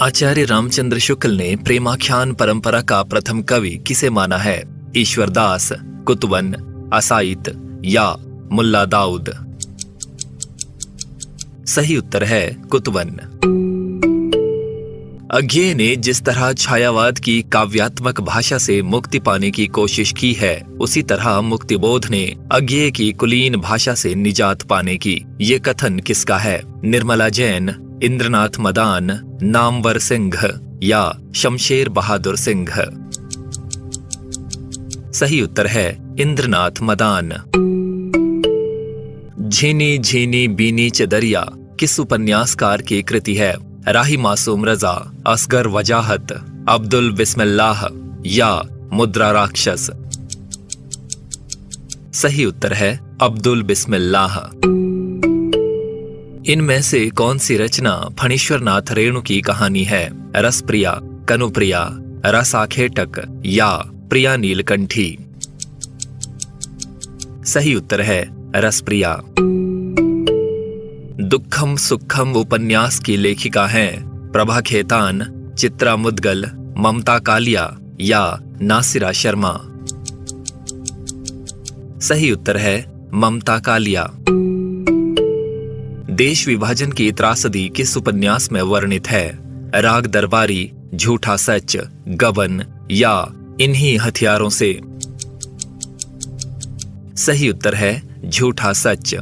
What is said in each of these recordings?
आचार्य रामचंद्र शुक्ल ने प्रेमाख्यान परंपरा का प्रथम कवि किसे माना है? ईश्वरदास, कुतवन, असाइत या मुल्ला दाऊद? सही उत्तर है कुतवन। अज्ञेय ने जिस तरह छायावाद की काव्यात्मक भाषा से मुक्ति पाने की कोशिश की है, उसी तरह मुक्तिबोध ने अज्ञेय की कुलीन भाषा से निजात पाने की। ये कथन किसका है? निर्मला जैन, इंद्रनाथ मदान, नामवर सिंह या शमशेर बहादुर सिंह? सही उत्तर है इंद्रनाथ मदान। झीनी झीनी बीनी चदरिया किस उपन्यासकार की कृति है? राही मासूम रजा, असगर वजाहत, अब्दुल बिस्मिल्लाह या मुद्रा राक्षस? सही उत्तर है अब्दुल बिस्मिल्लाह। इनमें से कौन सी रचना फणीश्वरनाथ रेणु की कहानी है? रसप्रिया, कनुप्रिया, रसाखेटक या प्रिया नीलकंठी? सही उत्तर है रसप्रिया। दुखम सुखम उपन्यास की लेखिका हैं प्रभा खेतान, चित्रा मुदगल, ममता कालिया या नासिरा शर्मा? सही उत्तर है ममता कालिया। देश विभाजन की त्रासदी किस उपन्यास में वर्णित है? राग दरबारी, झूठा सच, गबन या इन्हीं हथियारों से? सही उत्तर है झूठा सच।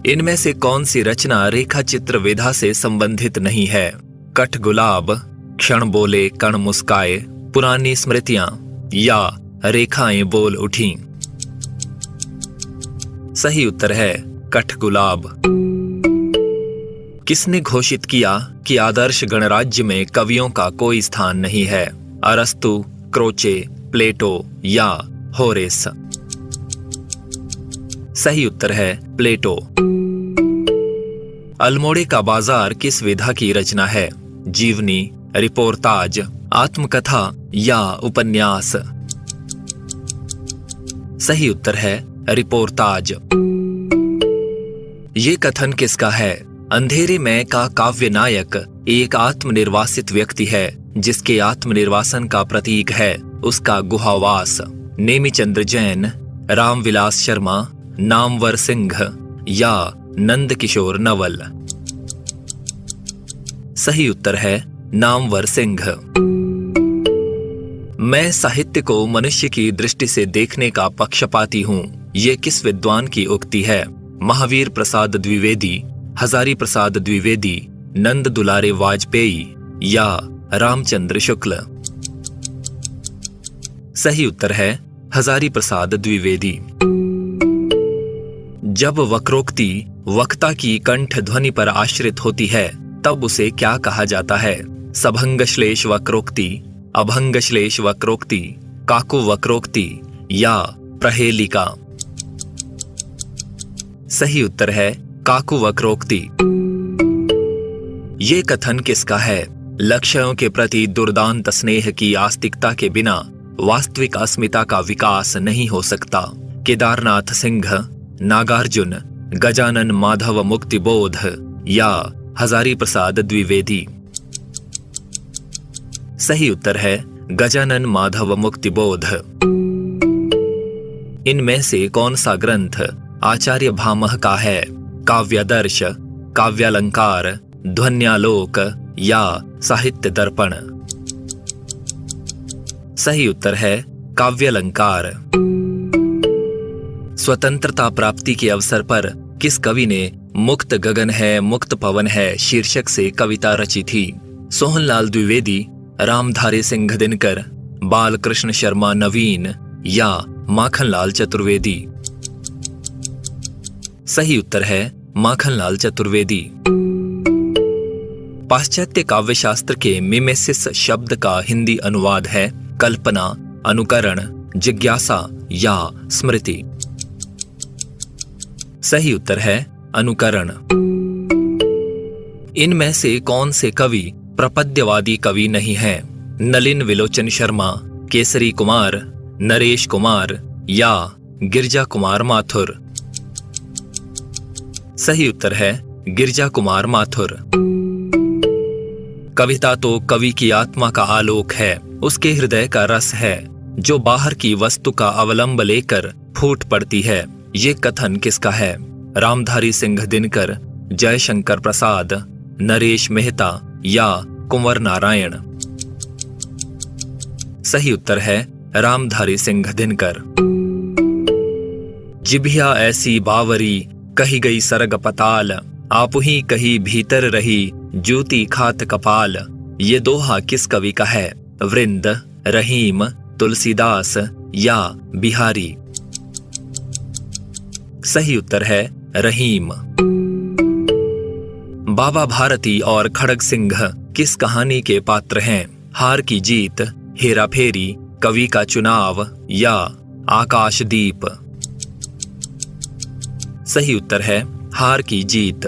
इनमें से कौन सी रचना रेखा चित्र विधा से संबंधित नहीं है? कठ गुलाब, क्षण बोले कण मुस्काए, पुरानी स्मृतियां या रेखाएं बोल उठी? सही उत्तर है कठ गुलाब। किसने घोषित किया कि आदर्श गणराज्य में कवियों का कोई स्थान नहीं है? अरस्तु, क्रोचे, प्लेटो या होरेस? सही उत्तर है प्लेटो। अल्मोड़े का बाजार किस विधा की रचना है? जीवनी, रिपोर्टाज, आत्मकथा या उपन्यास? सही उत्तर है रिपोर्टाज। ये कथन किसका है? अंधेरे में का काव्य नायक एक आत्मनिर्वासित व्यक्ति है जिसके आत्मनिर्वासन का प्रतीक है उसका गुहावास। नेमिचंद्र जैन, रामविलास शर्मा, नामवर सिंह या नंद किशोर नवल? सही उत्तर है नामवर सिंह। मैं साहित्य को मनुष्य की दृष्टि से देखने का पक्षपाती हूं, ये किस विद्वान की उक्ति है? महावीर प्रसाद द्विवेदी, हजारी प्रसाद द्विवेदी, नंद दुलारे वाजपेयी या रामचंद्र शुक्ल? सही उत्तर है हजारी प्रसाद द्विवेदी। जब वक्रोक्ति वक्ता की कंठ ध्वनि पर आश्रित होती है तब उसे क्या कहा जाता है? सभंगश्लेष वक्रोक्ति, अभंगश्लेष वक्रोक्ति, काकु वक्रोक्ति या प्रहेलिका? सही उत्तर है काकु वक्रोक्ति। ये कथन किसका है? लक्ष्यों के प्रति दुर्दांत स्नेह की आस्तिकता के बिना वास्तविक अस्मिता का विकास नहीं हो सकता। केदारनाथ सिंह, नागार्जुन, गजानन माधव मुक्तिबोध या हजारी प्रसाद द्विवेदी? सही उत्तर है गजानन माधव मुक्तिबोध। इनमें से कौन सा ग्रंथ आचार्य भामह का है? काव्यादर्श, काव्यालंकार, ध्वन्यालोक या साहित्य दर्पण? सही उत्तर है काव्यालंकार। स्वतंत्रता प्राप्ति के अवसर पर किस कवि ने मुक्त गगन है मुक्त पवन है शीर्षक से कविता रची थी? सोहनलाल द्विवेदी, रामधारी सिंह दिनकर, बालकृष्ण शर्मा नवीन या माखनलाल चतुर्वेदी? सही उत्तर है माखनलाल चतुर्वेदी। पाश्चात्य काव्यशास्त्र के मिमेसिस शब्द का हिंदी अनुवाद है कल्पना, अनुकरण, जिज्ञासा या स्मृति? सही उत्तर है अनुकरण। इनमें से कौन से कवि प्रपद्यवादी कवि नहीं हैं? नलिन विलोचन शर्मा, केसरी कुमार, नरेश कुमार या गिरजा कुमार माथुर? सही उत्तर है गिरजा कुमार माथुर। कविता तो कवि की आत्मा का आलोक है, उसके हृदय का रस है, जो बाहर की वस्तु का अवलंब लेकर फूट पड़ती है। ये कथन किसका है? रामधारी सिंह दिनकर, जयशंकर प्रसाद, नरेश मेहता या कुंवर नारायण? सही उत्तर है रामधारी सिंह दिनकर। जिभिया ऐसी बावरी, कही गई सरग पताल, आप ही कही भीतर रही, ज्योति खात कपाल। ये दोहा किस कवि का है? वृंद, रहीम, तुलसीदास या बिहारी? सही उत्तर है रहीम। बाबा भारती और खड़ग सिंह किस कहानी के पात्र हैं? हार की जीत, हेरा फेरी, कवि का चुनाव या आकाशदीप? सही उत्तर है हार की जीत।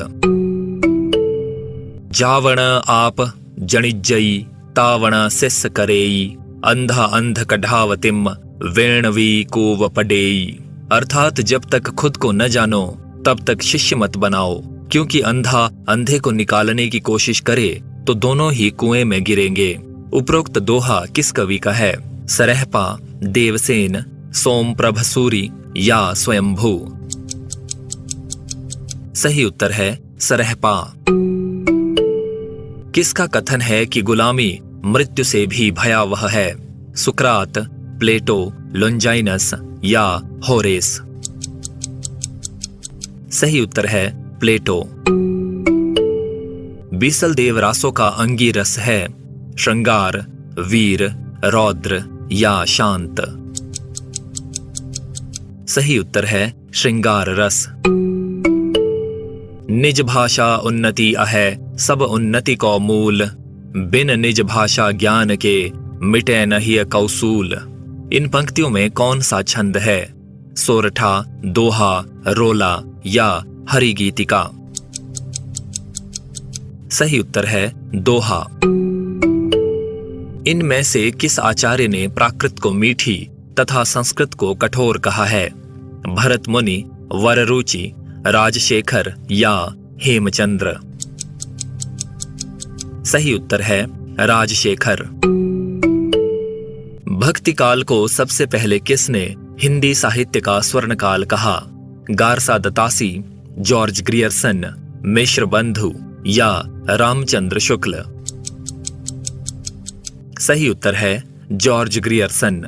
जावण आप जणिजई, तावण सिस करेई, अंधा अंध कढ़ावतिम, वेणवी कोव पडेई। अर्थात जब तक खुद को न जानो तब तक शिष्य मत बनाओ, क्योंकि अंधा अंधे को निकालने की कोशिश करे तो दोनों ही कुएं में गिरेंगे। उपरोक्त दोहा किस कवि का है? सरहपा, देवसेन, सोमप्रभ सूरी या स्वयंभू? सही उत्तर है सरहपा। किसका कथन है कि गुलामी मृत्यु से भी भयावह है? सुकरात, प्लेटो, लोंजाइनस या होरेस? सही उत्तर है प्लेटो। बीसल देव रासों का अंगी रस है? श्रृंगार, वीर, रौद्र या शांत? सही उत्तर है श्रृंगार रस। निज भाषा उन्नति अहै, सब उन्नति को मूल, बिन निज भाषा ज्ञान के, मिटे नहीं कौसूल। इन पंक्तियों में कौन सा छंद है? सोरठा, दोहा, रोला या हरि गीतिका? सही उत्तर है दोहा। इनमें से किस आचार्य ने प्राकृत को मीठी तथा संस्कृत को कठोर कहा है? भरत मुनि, वररुचि, राजशेखर या हेमचंद्र? सही उत्तर है राजशेखर। भक्ति काल को सबसे पहले किसने हिंदी साहित्य का स्वर्ण काल कहा? गारसा दतासी, जॉर्ज ग्रियर्सन, मिश्र बंधु या रामचंद्र शुक्ल? सही उत्तर है जॉर्ज ग्रियर्सन।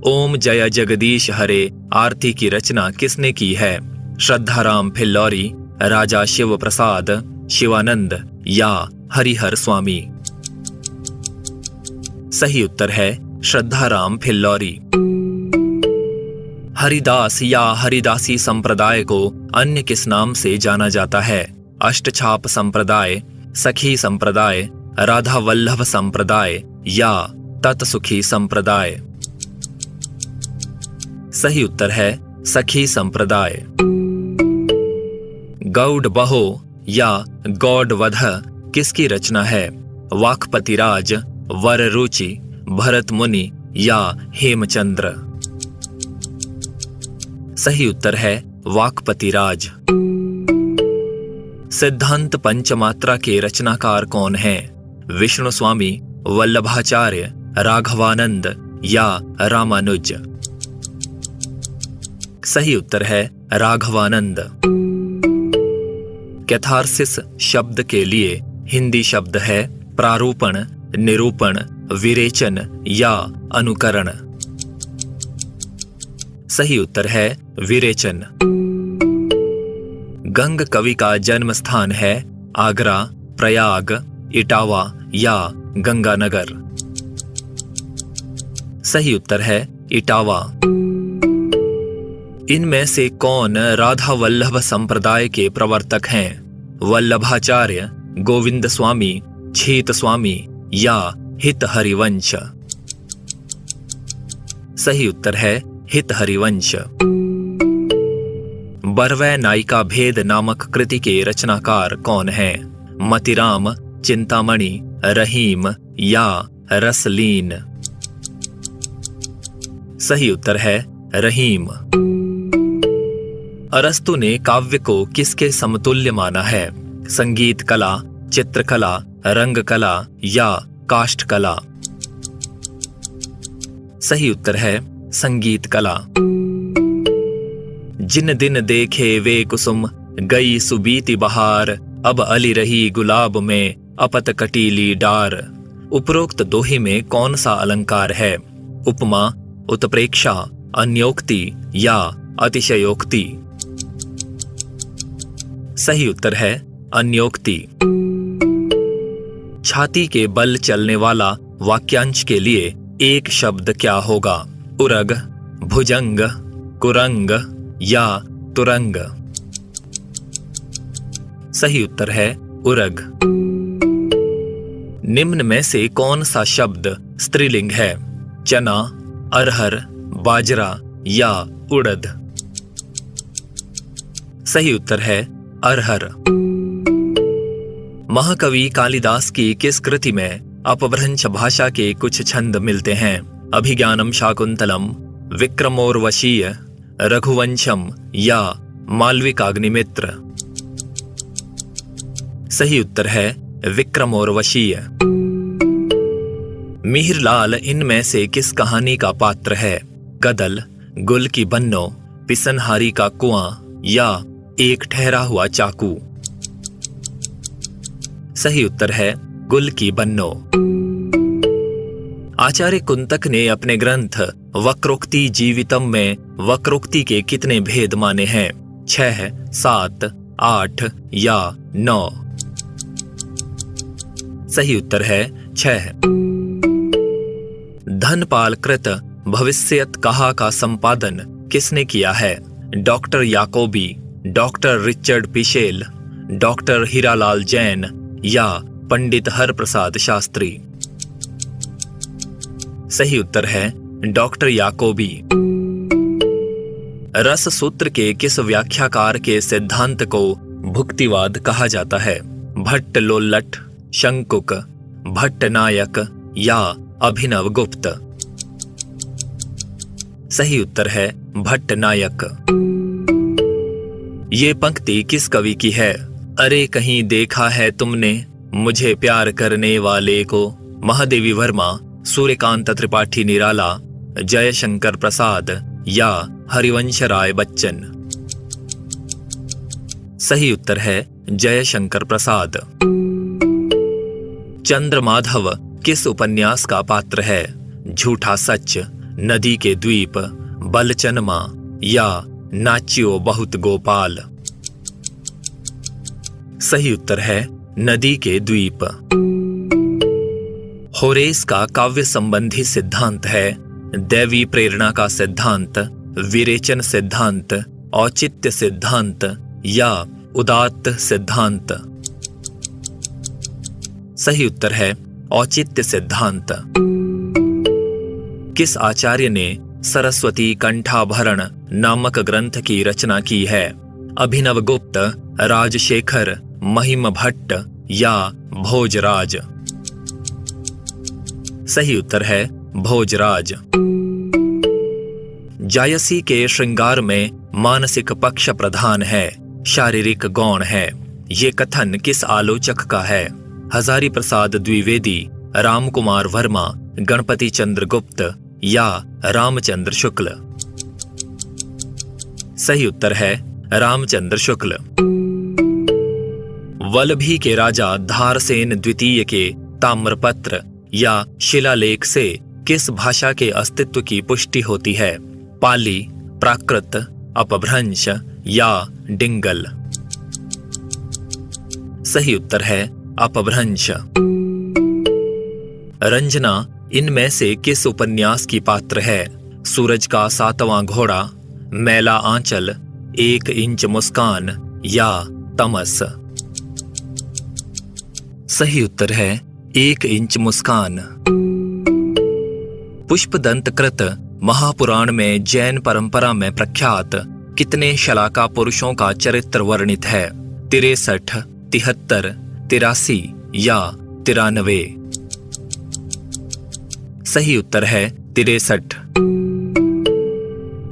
ओम जय जगदीश हरे आरती की रचना किसने की है? श्रद्धाराम फिल्लौरी, राजा शिव प्रसाद, शिवानंद या हरिहर स्वामी? सही उत्तर है श्रद्धाराम फिल्लौरी। हरिदास या हरिदासी संप्रदाय को अन्य किस नाम से जाना जाता है? अष्टछाप संप्रदाय, सखी संप्रदाय, राधा वल्लभ संप्रदाय या तत्सुखी संप्रदाय? सही उत्तर है सखी संप्रदाय। गौड़ बहो या गौड़ वध किसकी रचना है? वाकपतिराज, वररुचि, भरत मुनि या हेमचंद्र? सही उत्तर है वाकपतिराज। सिद्धांत पंचमात्रा के रचनाकार कौन हैं? विष्णु स्वामी, वल्लभाचार्य, राघवानंद या रामानुज? सही उत्तर है राघवानंद। कैथारसिस शब्द के लिए हिंदी शब्द है प्रारूपण, निरूपण, विरेचन या अनुकरण? सही उत्तर है विरेचन। गंग कवि का जन्म स्थान है आगरा, प्रयाग, इटावा या गंगानगर? सही उत्तर है इटावा। इनमें से कौन राधा वल्लभ संप्रदाय के प्रवर्तक हैं? वल्लभाचार्य, गोविंद स्वामी, छीत स्वामी या हित हरिवंश? सही उत्तर है हित हरिवंश। बरवै नायिका भेद नामक कृति के रचनाकार कौन हैं? मतिराम, चिंतामणि, रहीम या रसलीन? सही उत्तर है रहीम। अरस्तु ने काव्य को किसके समतुल्य माना है? संगीत कला, चित्रकला, रंगकला या काष्ठकला? सही उत्तर है संगीत कला। जिन दिन देखे वे कुसुम, गई सुबीती बहार, अब अली रही गुलाब में, अपत कटीली डार। उपरोक्त दोहे में कौन सा अलंकार है? उपमा, उत्प्रेक्षा, अन्योक्ति या अतिशयोक्ति? सही उत्तर है अन्योक्ति। छाती के बल चलने वाला वाक्यांश के लिए एक शब्द क्या होगा? उरग, भुजंग, कुरंग या तुरंग? सही उत्तर है उरग। निम्न में से कौन सा शब्द स्त्रीलिंग है? चना, अरहर, बाजरा या उड़द? सही उत्तर है अरहर। महाकवि कालिदास की किस कृति में अपभ्रंश भाषा के कुछ छंद मिलते हैं? अभिज्ञानम शाकुंतलम, विक्रमोर्वशीय, रघुवंशम या मालविकाग्निमित्र? सही उत्तर है विक्रमोर्वशीय। मिहिरलाल इनमें से किस कहानी का पात्र है? गदल, गुल की बन्नो, पिसनहारी का कुआं या एक ठहरा हुआ चाकू? सही उत्तर है गुल की बन्नो। आचार्य कुंतक ने अपने ग्रंथ वक्रोक्ति जीवितम में वक्रोक्ति के कितने भेद माने हैं? 6, 7, 8 या 9? सही उत्तर है 6। धनपाल कृत भविष्यत कहा का संपादन किसने किया है? Doctor Jacobi, doctor Richard Pischel, doctor Hiralal Jain या पंडित हरप्रसाद शास्त्री? सही उत्तर है डॉक्टर याकोबी। रस सूत्र के किस व्याख्याकार के सिद्धांत को भुक्तिवाद कहा जाता है? भट्ट लोल्लठ, शंकुक, भट्टनायक या अभिनव गुप्त? सही उत्तर है भट्टनायक। ये पंक्ति किस कवि की है? अरे कहीं देखा है तुमने मुझे प्यार करने वाले को? महादेवी वर्मा, सूर्यकांत त्रिपाठी निराला, जयशंकर प्रसाद या हरिवंश राय बच्चन? सही उत्तर है जयशंकर प्रसाद। चंद्रमाधव किस उपन्यास का पात्र है? झूठा सच, नदी के द्वीप, बलचनमा या नाच्यो बहुत गोपाल? सही उत्तर है नदी के द्वीप। होरेस का काव्य संबंधी सिद्धांत है दैवी प्रेरणा का सिद्धांत, विरेचन सिद्धांत, औचित्य सिद्धांत या उदात्त सिद्धांत? सही उत्तर है औचित्य सिद्धांत। किस आचार्य ने सरस्वती कंठाभरण नामक ग्रंथ की रचना की है? अभिनव गुप्त, राजशेखर, महिम भट्ट या भोजराज? सही उत्तर है भोजराज। जायसी के श्रृंगार में मानसिक पक्ष प्रधान है, शारीरिक गौण है। ये कथन किस आलोचक का है? हजारी प्रसाद द्विवेदी, रामकुमार वर्मा, गणपति चंद्र गुप्त या रामचंद्र शुक्ल? सही उत्तर है रामचंद्र शुक्ल। वल्लभी के राजा धारसेन द्वितीय के ताम्रपत्र या शिलालेख से किस भाषा के अस्तित्व की पुष्टि होती है? पाली, प्राकृत, अपभ्रंश या डिंगल? सही उत्तर है अपभ्रंश। रंजना इनमें से किस उपन्यास की पात्र है? सूरज का 7वां घोड़ा, मैला आंचल, 1 इंच मुस्कान या तमस? सही उत्तर है 1 इंच मुस्कान। पुष्पदंत कृत महापुराण में जैन परंपरा में प्रख्यात कितने शलाका पुरुषों का चरित्र वर्णित है? 63, 73, 83 या 93? सही उत्तर है 63।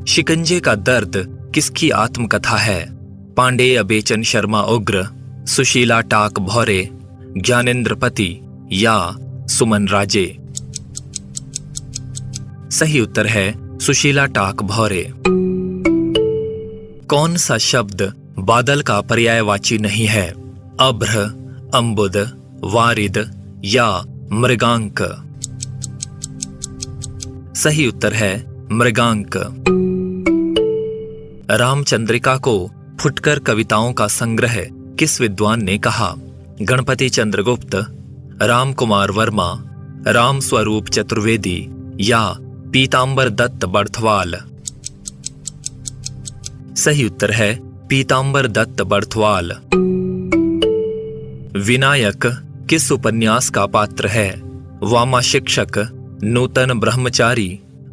शिकंजे का दर्द किसकी आत्मकथा है? पांडेय बेचन शर्मा उग्र, सुशीला टाक भौरे, ज्ञानेंद्रपति या सुमन राजे। सही उत्तर है सुशीला टाक भौरे। कौन सा शब्द बादल का पर्यायवाची नहीं है? अभ्र, अम्बुद, वारिद या मृगांक। सही उत्तर है मृगांक। रामचंद्रिका को फुटकर कविताओं का संग्रह किस विद्वान ने कहा? गणपति चंद्रगुप्त, राम कुमार वर्मा, राम स्वरूप चतुर्वेदी या पीतांबर दत्त बर्थवाल। सही उत्तर है पीतांबर दत्त बर्थवाल। विनायक किस उपन्यास का पात्र है? वामा शिक्षक, नूतन ब्रह्मचारी,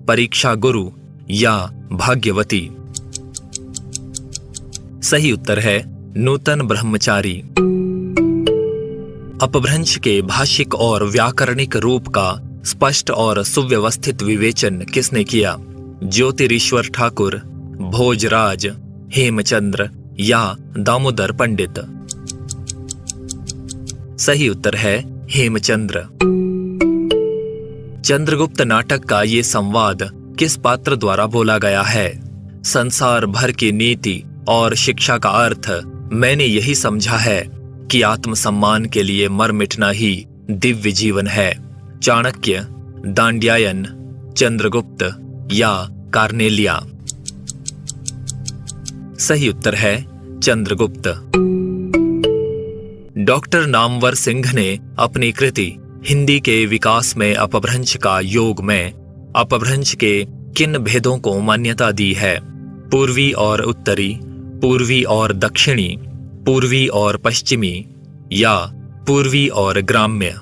परीक्षा गुरु या भाग्यवती। सही उत्तर है नूतन ब्रह्मचारी। अपभ्रंश के भाषिक और व्याकरणिक रूप का स्पष्ट और सुव्यवस्थित विवेचन किसने किया? ज्योतिरीश्वर ठाकुर, भोजराज, हेमचंद्र या दामोदर पंडित। सही उत्तर है हेमचंद्र। चंद्रगुप्त नाटक का ये संवाद किस पात्र द्वारा बोला गया है? संसार भर की नीति और शिक्षा का अर्थ मैंने यही समझा है कि आत्मसम्मान के लिए मर मिटना ही दिव्य जीवन है। चाणक्य, दांड्यायन, चंद्रगुप्त या कार्नेलिया। सही उत्तर है चंद्रगुप्त। डॉक्टर नामवर सिंह ने अपनी कृति हिंदी के विकास में अपभ्रंश का योग में अपभ्रंश के किन भेदों को मान्यता दी है? पूर्वी और उत्तरी, पूर्वी और दक्षिणी, पूर्वी और पश्चिमी या पूर्वी और ग्राम्य।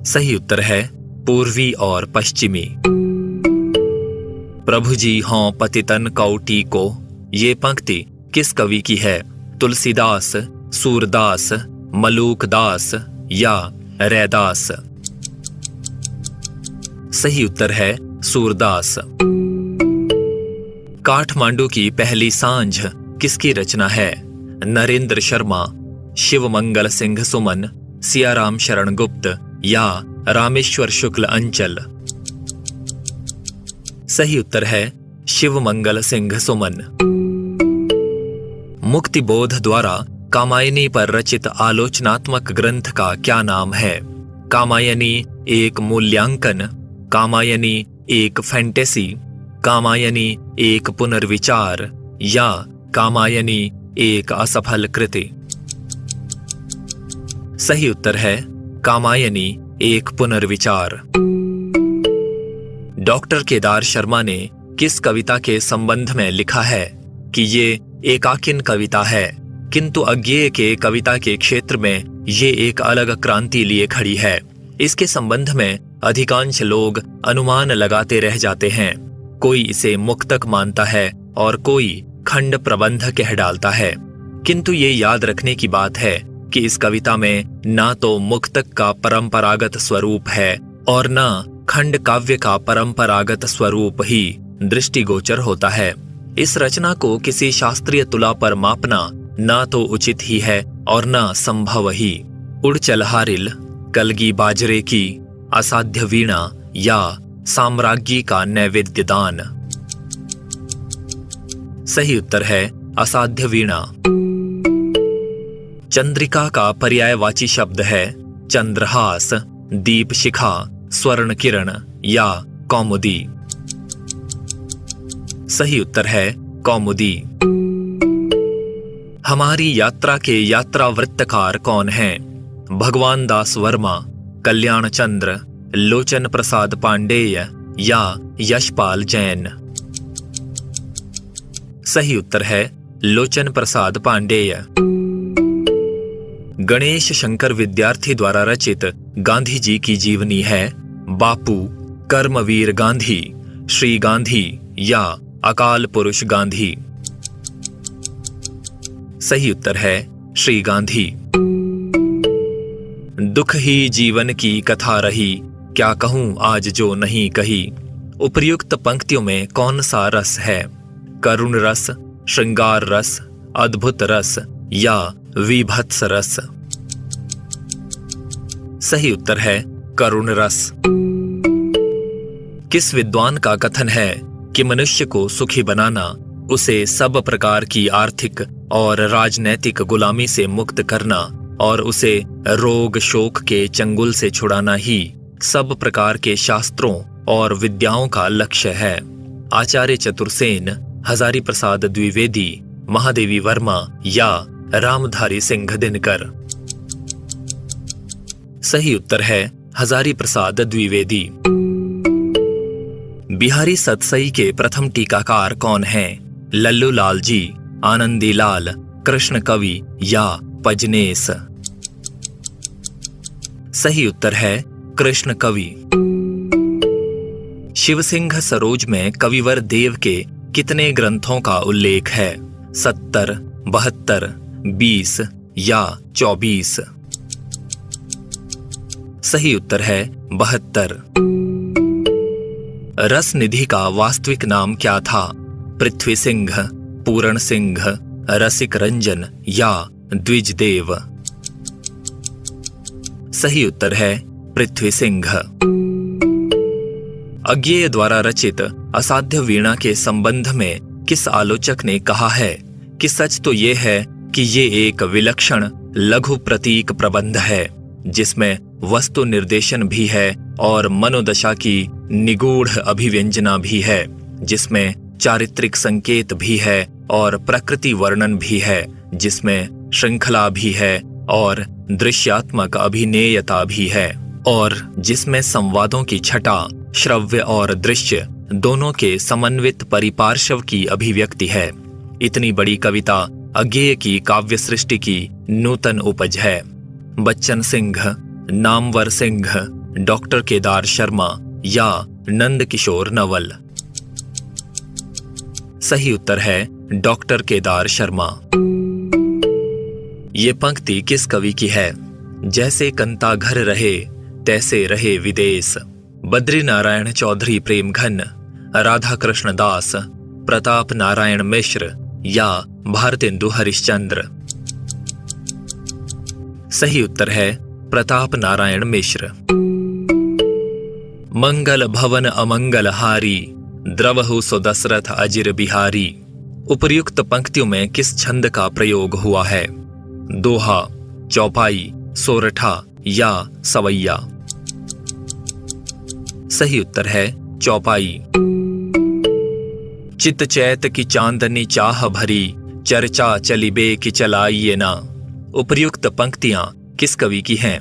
सही उत्तर है पूर्वी और पश्चिमी। प्रभु जी हों पतितन कौटी को, ये पंक्ति किस कवि की है? तुलसीदास, सूरदास, मलूकदास या रैदास। सही उत्तर है सूरदास। काठमांडू की पहली सांझ किसकी रचना है? नरेंद्र शर्मा, शिवमंगल सिंह सुमन, सियाराम शरण गुप्त या रामेश्वर शुक्ल अंचल। सही उत्तर है शिवमंगल सिंह सुमन। मुक्तिबोध द्वारा कामायनी पर रचित आलोचनात्मक ग्रंथ का क्या नाम है? कामायनी एक मूल्यांकन, कामायनी एक फैंटेसी, कामायनी एक पुनर्विचार या कामायनी एक असफल कृति। सही उत्तर है कामायनी एक पुनर्विचार। डॉक्टर केदार शर्मा ने किस कविता के संबंध में लिखा है कि ये एकाकिन कविता है, किंतु अज्ञेय के कविता के क्षेत्र में ये एक अलग क्रांति लिए खड़ी है? इसके संबंध में अधिकांश लोग अनुमान लगाते रह जाते हैं। कोई इसे मुक्तक मानता है और कोई खंड प्रबंध कह डालता है, किंतु ये याद रखने की बात है कि इस कविता में ना तो मुक्तक का परंपरागत स्वरूप है और ना खंड काव्य का परंपरागत स्वरूप ही दृष्टिगोचर होता है। इस रचना को किसी शास्त्रीय तुला पर मापना ना तो उचित ही है और ना संभव ही। उड़ चल हारिल, कलगी बाजरे की, असाध्य वीणा या साम्राज्ञी का नैवेद्य दान। सही उत्तर है असाध्य वीणा। चंद्रिका का पर्यायवाची शब्द है चंद्रहास, दीप शिखा, स्वर्ण किरण या कौमुदी। सही उत्तर है कौमुदी। हमारी यात्रा के यात्रा वृत्तकार कौन हैं? भगवान दास वर्मा, कल्याण चंद्र, लोचन प्रसाद पांडेय या यशपाल जैन। सही उत्तर है लोचन प्रसाद पांडेय। गणेश शंकर विद्यार्थी द्वारा रचित गांधी जी की जीवनी है बापू, कर्मवीर गांधी, श्री गांधी या अकाल पुरुष गांधी। सही उत्तर है श्री गांधी। दुख ही जीवन की कथा रही, क्या कहूं आज जो नहीं कही। उपर्युक्त पंक्तियों में कौन सा रस है? करुण रस, श्रृंगार रस, अद्भुत रस या विभत्स रस। सही उत्तर है करुण रस। किस विद्वान का कथन है कि मनुष्य को सुखी बनाना, उसे सब प्रकार की आर्थिक और राजनैतिक गुलामी से मुक्त करना और उसे रोग शोक के चंगुल से छुड़ाना ही सब प्रकार के शास्त्रों और विद्याओं का लक्ष्य है? आचार्य चतुर्सेन, हजारी प्रसाद द्विवेदी, महादेवी वर्मा या रामधारी सिंह दिनकर? सही उत्तर है हजारी प्रसाद द्विवेदी। बिहारी सतसई के प्रथम टीकाकार कौन हैं? लल्लू लाल जी, आनंदी लाल, कृष्ण कवि या पजनेस? सही उत्तर है कृष्ण कवि। शिवसिंह सरोज में कविवर देव के कितने ग्रंथों का उल्लेख है? 70, 72, 20 या 24? सही उत्तर है 72। रस निधि का वास्तविक नाम क्या था? पृथ्वी सिंह, पूरण सिंह, रसिक रंजन या द्विजदेव? सही उत्तर है पृथ्वी सिंह। अज्ञेय द्वारा रचित असाध्य वीणा के संबंध में किस आलोचक ने कहा है कि सच तो ये है कि ये एक विलक्षण लघु प्रतीक प्रबंध है, जिसमें वस्तु निर्देशन भी है और मनोदशा की निगूढ़ अभिव्यंजना भी है, जिसमें चारित्रिक संकेत भी है और प्रकृति वर्णन भी है, जिसमें श्रृंखला भी है और दृश्यात्मक अभिनेयता भी है, और जिसमें संवादों की छटा श्रव्य और दृश्य दोनों के समन्वित परिपार्श्व की अभिव्यक्ति है। इतनी बड़ी कविता अज्ञेय की काव्य सृष्टि की नूतन उपज है। बच्चन सिंह, नामवर सिंह, डॉक्टर केदार शर्मा या नंद किशोर नवल? सही उत्तर है डॉक्टर केदार शर्मा। ये पंक्ति किस कवि की है? जैसे कंता घर रहे तैसे रहे विदेश। बद्री नारायण चौधरी प्रेमघन, राधा कृष्ण दास, प्रताप नारायण मिश्र या भारतेंदु हरिश्चंद्र? सही उत्तर है प्रताप नारायण मिश्र। मंगल भवन अमंगल हारी, द्रवहु सो दशरथ अजिर बिहारी। उपर्युक्त पंक्तियों में किस छंद का प्रयोग हुआ है? दोहा, चौपाई, सोरठा या सवैया? सही उत्तर है चौपाई। चित चैत की चांदनी चाह भरी, चर्चा चली बे की चलाइए ना। उपर्युक्त पंक्तियां किस कवि की हैं?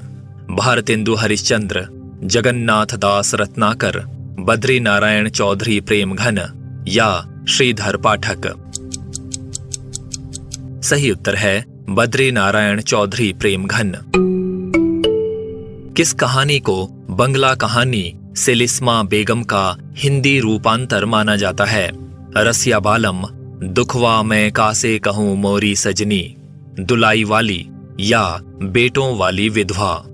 भारतेंदु हरिश्चंद्र, जगन्नाथ दास रत्नाकर, बद्री नारायण चौधरी प्रेमघन या श्रीधर पाठक? सही उत्तर है बद्री नारायण चौधरी प्रेमघन। किस कहानी को बंगला कहानी सेलिस्मा बेगम का हिंदी रूपांतर माना जाता है? रसिया बालम, दुखवा मैं कासे कहूं मोरी सजनी, दुलाई वाली या बेटों वाली विधवा?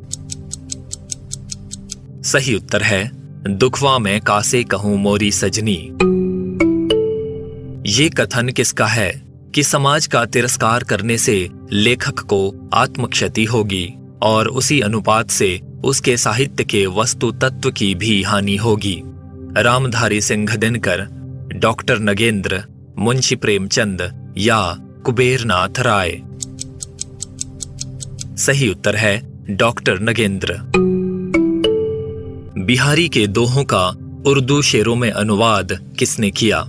सही उत्तर है दुखवा मैं कासे कहूं मोरी सजनी। ये कथन किसका है कि समाज का तिरस्कार करने से लेखक को आत्मक्षति होगी और उसी अनुपात से उसके साहित्य के वस्तु तत्व की भी हानि होगी? रामधारी सिंह दिनकर, डॉक्टर नगेंद्र, मुंशी प्रेमचंद या कुबेरनाथ राय? सही उत्तर है डॉक्टर नगेंद्र। बिहारी के दोहों का उर्दू शेरों में अनुवाद किसने किया?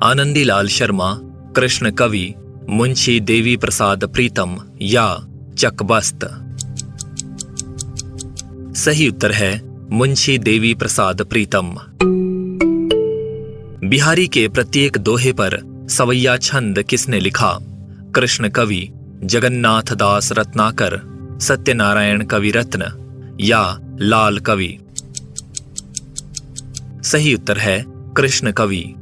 आनंदीलाल शर्मा, कृष्ण कवि, मुंशी देवी प्रसाद प्रीतम या चकबस्त? सही उत्तर है मुंशी देवी प्रसाद प्रीतम। बिहारी के प्रत्येक दोहे पर सवैया छंद किसने लिखा? कृष्ण कवि, जगन्नाथ दास रत्नाकर, सत्यनारायण कविरत्न या लाल कवि? सही उत्तर है कृष्ण कवि।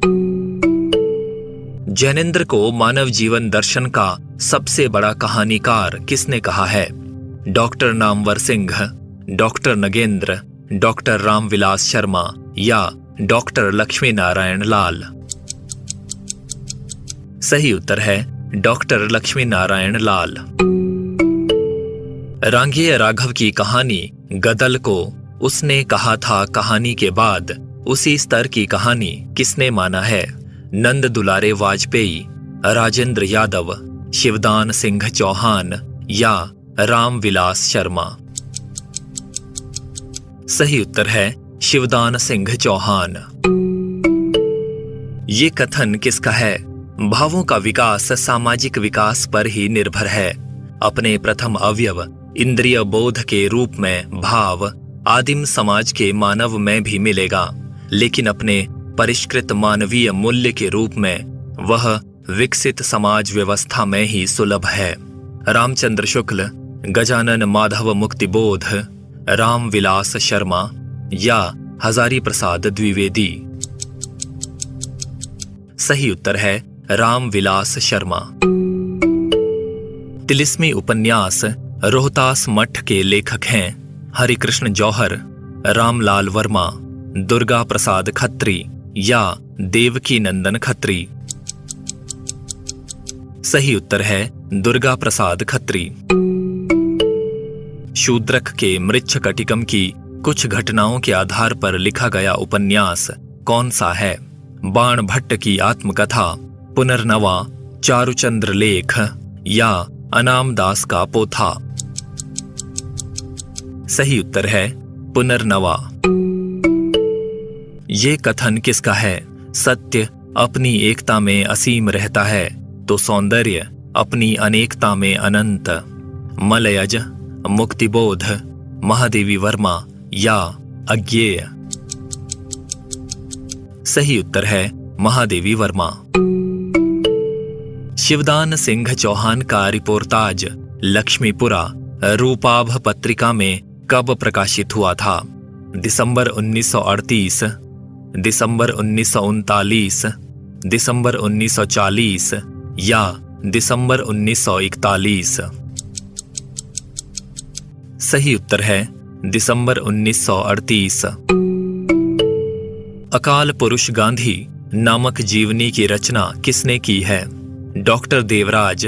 जैनेन्द्र को मानव जीवन दर्शन का सबसे बड़ा कहानीकार किसने कहा है? Doctor Namvar Singh, doctor Nagendra, doctor Ramvilas Sharma या डॉक्टर लक्ष्मी नारायण लाल? सही उत्तर है डॉक्टर लक्ष्मी नारायण लाल। रांगेय राघव की कहानी गदल को उसने कहा था कहानी के बाद उसी स्तर की कहानी किसने माना है? नंद दुलारे वाजपेयी, राजेंद्र यादव, शिवदान सिंह चौहान या रामविलास शर्मा? सही उत्तर है शिवदान सिंह चौहान। ये कथन किसका है? भावों का विकास सामाजिक विकास पर ही निर्भर है। अपने प्रथम अवयव इंद्रिय बोध के रूप में भाव आदिम समाज के मानव में भी मिलेगा, लेकिन अपने परिष्कृत मानवीय मूल्य के रूप में वह विकसित समाज व्यवस्था में ही सुलभ है। रामचंद्र शुक्ल, गजानन माधव मुक्तिबोध, रामविलास शर्मा या हजारी प्रसाद द्विवेदी? सही उत्तर है रामविलास शर्मा। तिलिस्मी उपन्यास रोहतास मठ के लेखक हैं हरिकृष्ण जौहर, रामलाल वर्मा, दुर्गा प्रसाद खत्री या देवकी नंदन खत्री? सही उत्तर है दुर्गा प्रसाद खत्री। शूद्रक के मृच्छकटिकम की कुछ घटनाओं के आधार पर लिखा गया उपन्यास कौन सा है? बाण भट्ट की आत्मकथा, पुनर्नवा, चारुचंद्र लेख या अनाम दास का पोथा? सही उत्तर है पुनर्नवा। ये कथन किसका है? सत्य अपनी एकता में असीम रहता है तो सौंदर्य अपनी अनेकता में अनंत। मलयज, मुक्तिबोध, महादेवी वर्मा या अज्ञेय? सही उत्तर है महादेवी वर्मा। शिवदान सिंह चौहान का रिपोर्टाज लक्ष्मीपुरा रूपाभ पत्रिका में कब प्रकाशित हुआ था? दिसंबर 1938, दिसंबर 1939, दिसंबर 1940 या दिसंबर 1941? सही उत्तर है दिसंबर 1938। अकाल पुरुष गांधी नामक जीवनी की रचना किसने की है? डॉक्टर देवराज,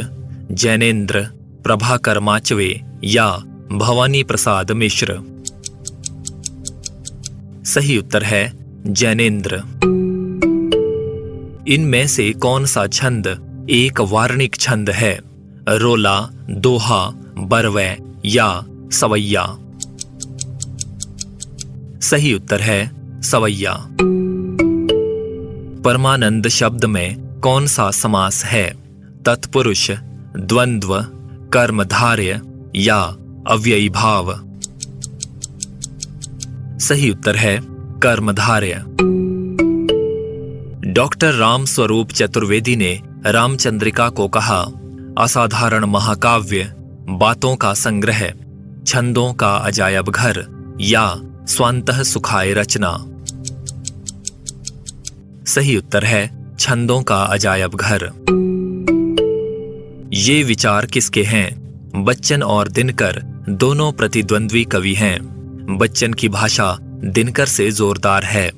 जैनेन्द्र, प्रभाकर माचवे या भवानी प्रसाद मिश्र? सही उत्तर है जैनेन्द्र। इनमें से कौन सा छंद एक वार्णिक छंद है? रोला, दोहा, बरवै या सवैया? सही उत्तर है सवैया। परमानंद शब्द में कौन सा समास है? तत्पुरुष, द्वंद्व, कर्मधारय या अव्ययी भाव? सही उत्तर है कर्मधारय। डॉक्टर राम स्वरूप चतुर्वेदी ने रामचंद्रिका को कहा, असाधारण महाकाव्य, बातों का संग्रह, छंदों का अजायब घर या स्वांतः सुखाय रचना? सही उत्तर है छंदों का अजायब घर। ये विचार किसके हैं? बच्चन और दिनकर दोनों प्रतिद्वंद्वी कवि हैं। बच्चन की भाषा दिनकर से जोरदार है।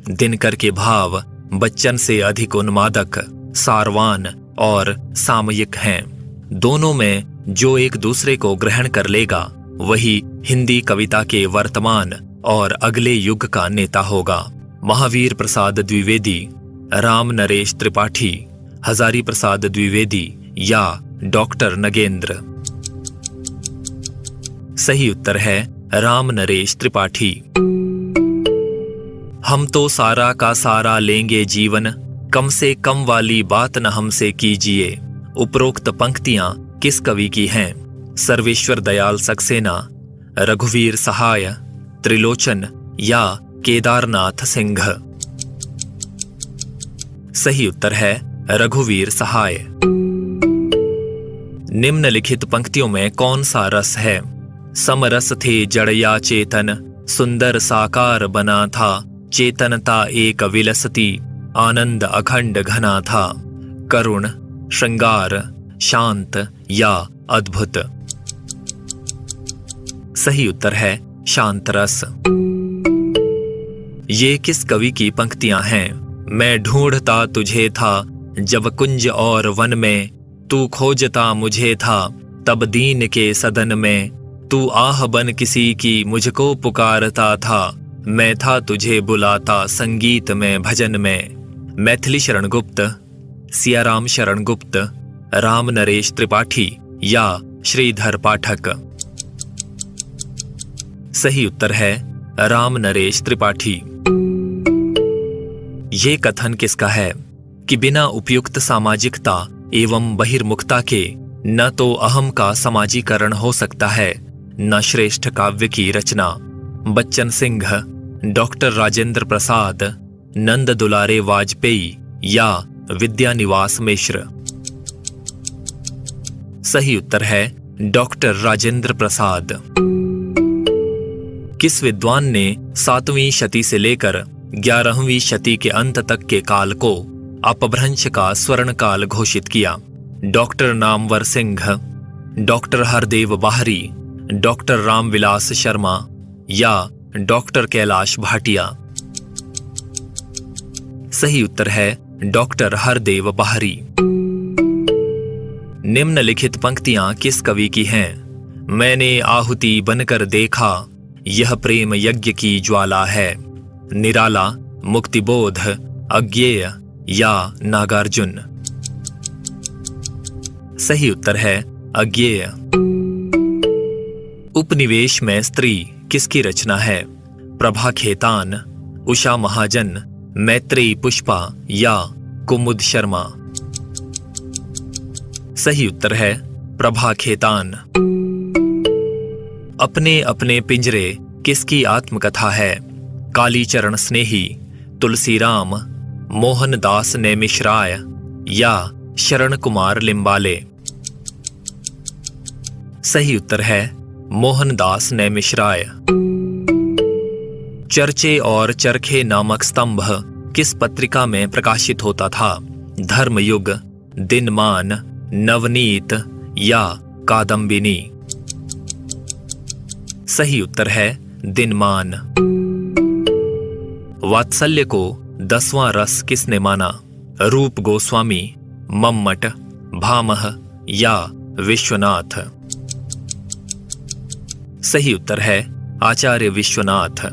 दिनकर के भाव बच्चन से अधिक उन्मादक, सारवान और सामयिक हैं। दोनों में जो एक दूसरे को ग्रहण कर लेगा वही हिंदी कविता के वर्तमान और अगले युग का नेता होगा। महावीर प्रसाद द्विवेदी, राम नरेश त्रिपाठी, हजारी प्रसाद द्विवेदी या डॉक्टर नगेंद्र? सही उत्तर है राम नरेश त्रिपाठी। हम तो सारा का सारा लेंगे जीवन, कम से कम वाली बात न हमसे कीजिए। उपरोक्त पंक्तियां किस कवि की हैं? सर्वेश्वर दयाल सक्सेना, रघुवीर सहाय, त्रिलोचन या केदारनाथ सिंह? सही उत्तर है रघुवीर सहाय। निम्नलिखित पंक्तियों में कौन सा रस है? समरस थे जड़या चेतन, सुंदर साकार बना था, चेतनता एक विलसती, आनंद अखंड घना था। करुण, श्रृंगार, शांत या अद्भुत? सही उत्तर है शांत रस। ये किस कवि की पंक्तियां हैं? मैं ढूंढता तुझे था जब कुंज और वन में, तू खोजता मुझे था तब दीन के सदन में, तू आह बन किसी की मुझको पुकारता था, मैं था तुझे बुलाता संगीत में भजन में। मैथिली शरण गुप्त, सियाराम शरण गुप्त, राम नरेश त्रिपाठी या श्रीधर पाठक? सही उत्तर है राम नरेश त्रिपाठी। ये कथन किसका है कि बिना उपयुक्त सामाजिकता एवं बहिर्मुखता के न तो अहम का समाजीकरण हो सकता है, न श्रेष्ठ काव्य की रचना? बच्चन सिंह, डॉक्टर राजेंद्र प्रसाद, नंद दुलारे वाजपेयी या विद्यानिवास मिश्र? सही उत्तर है डॉक्टर राजेंद्र प्रसाद। किस विद्वान ने 7वीं शती से लेकर 11वीं शती के अंत तक के काल को अपभ्रंश का स्वर्ण काल घोषित किया? डॉक्टर नामवर सिंह, डॉक्टर हरदेव बाहरी, डॉक्टर रामविलास शर्मा या डॉक्टर कैलाश भाटिया? सही उत्तर है डॉक्टर हरदेव बाहरी। निम्नलिखित पंक्तियां किस कवि की हैं? मैंने आहुति बनकर देखा, यह प्रेम यज्ञ की ज्वाला है। निराला, मुक्तिबोध, अज्ञेय या नागार्जुन? सही उत्तर है अज्ञेय। उपनिवेश में स्त्री किसकी रचना है? प्रभा खेतान, उषा महाजन, मैत्रेयी पुष्पा या कुमुद शर्मा? सही उत्तर है प्रभा खेतान। अपने अपने पिंजरे किसकी आत्मकथा है? कालीचरण स्नेही, तुलसीराम, मोहनदास नैमिषराय या शरण कुमार लिम्बाले? सही उत्तर है मोहनदास नैमिषराय। चर्चे और चरखे नामक स्तंभ किस पत्रिका में प्रकाशित होता था? धर्मयुग, दिनमान, नवनीत या कादम्बिनी? सही उत्तर है दिनमान। वात्सल्य को 10वां रस किसने माना? रूप गोस्वामी, मम्मट, भामह या विश्वनाथ? सही उत्तर है आचार्य विश्वनाथ।